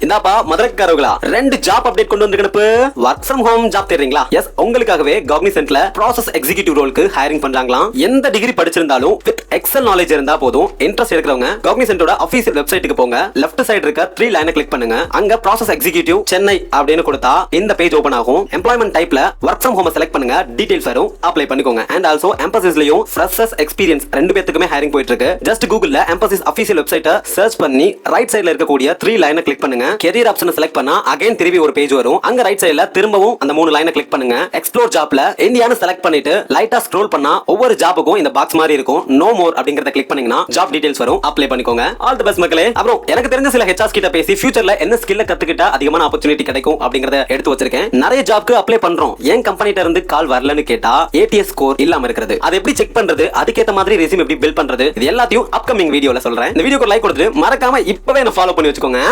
இந்தாப்பா மதுரைக்காரர்களா 2 job update கொண்டு வந்திருக்கனப்பு. வொர்க் ஃப்ரம் ஹோம் ஜாப் தேடுறீங்களா? எஸ், உங்களுக்காகவே காக்னிசென்ட்ல ப்ராசஸ் எக்ஸிகியூட்டிவ் ரோலுக்கு ஹையரிங் பண்றாங்களாம். எந்த டிகிரி படிச்சிருந்தாலும் வித் எக்ஸல் நாலேஜ் இருந்தா போதும். இன்ட்ரெஸ்ட் இருக்கிறவங்க காக்னிசென்ட்டோட ஆபீஷியல் வெப்சைட்டுக்கு போங்க. லெஃப்ட் சைடு இருக்க 3 லைனை கிளிக் பண்ணுங்க. அங்க ப்ராசஸ் எக்ஸிகியூட்டிவ் சென்னை அப்படின்னு கொடுத்தா இந்த பேஜ் ஓபன் ஆகும். எம்ப்ளாய்மென்ட் டைப்ல வொர்க் ஃப்ரம் ஹோம் செலக்ட் பண்ணுங்க. டீடைல்ஸ் வரும், அப்ளை பண்ணிக்கோங்க. அண்ட் ஆல்சோ எம்பசிஸ்லயும் ஃப்ரெஷர்ஸ் எக்ஸ்பீரியன்ஸ் 2 பேத்துக்குமே ஹையரிங் போயிட்டு இருக்கு. ஜஸ்ட் கூகுள்ல எம்பசிஸ் ஆபீஷியல் வெப்சைட்டை சர்ச் பண்ணி ரைட் சைடுல இருக்கக்கூடிய 3 லைனை கிளிக் பண்ணுங்க. கெரியர் ஆப்ஷனை செலக்ட் பண்ணா அகைன் திரும்பி ஒரு பேஜ் வரும். அங்க ரைட் சைடுல திரும்பவும் அந்த 3 லைனை கிளிக் பண்ணுங்க. எக்ஸ்ப்ளோர் ஜாப்ல இந்தியான்னு செலக்ட் பண்ணிட்டு லைட்டா ஸ்க்ரோல் பண்ணா ஒவ்வொரு ஜாபுக்கும் இந்த பாக்ஸ் மாதிரி இருக்கும். நோ மோர் அப்படிங்கறத கிளிக் பண்ணீங்கன்னா ஜாப் டீடைல்ஸ் வரும், அப்ளை பண்ணிக்கோங்க. ஆல் தி பெஸ்ட் மக்களே. அப்புறம் எனக்கு தெரிஞ்ச சில ஹெச்ஆர்ஸ் கிட்ட பேசி ஃபியூச்சர்ல என்ன ஸ்கில்ல கத்துக்கிட்டா அதிகமான ஆப்பர்சூனிட்டி கிடைக்கும் அப்படிங்கறத எடுத்து வச்சிருக்கேன். நிறைய ஜாப்க்கு அப்ளை பண்றோம். ஏன் கம்பெனிட்ட இருந்து கால் வரலன்னு கேட்டா ஏடிஎஸ் ஸ்கோர் இல்லாம இருக்கிறது. அதை எப்படி செக் பண்றது, அதுக்கேத்த மாதிரி ரெஸ்யூம் எப்படி பில்ட் பண்றது, இது எல்லாத்தையும் அப்கமிங் வீடியோல சொல்றேன். இந்த வீடியோக்கு லைக் கொடுத்துட்டு மறக்காம இப்பவே என்ன ஃபாலோ பண்ணி வச்சுக்கோங்க.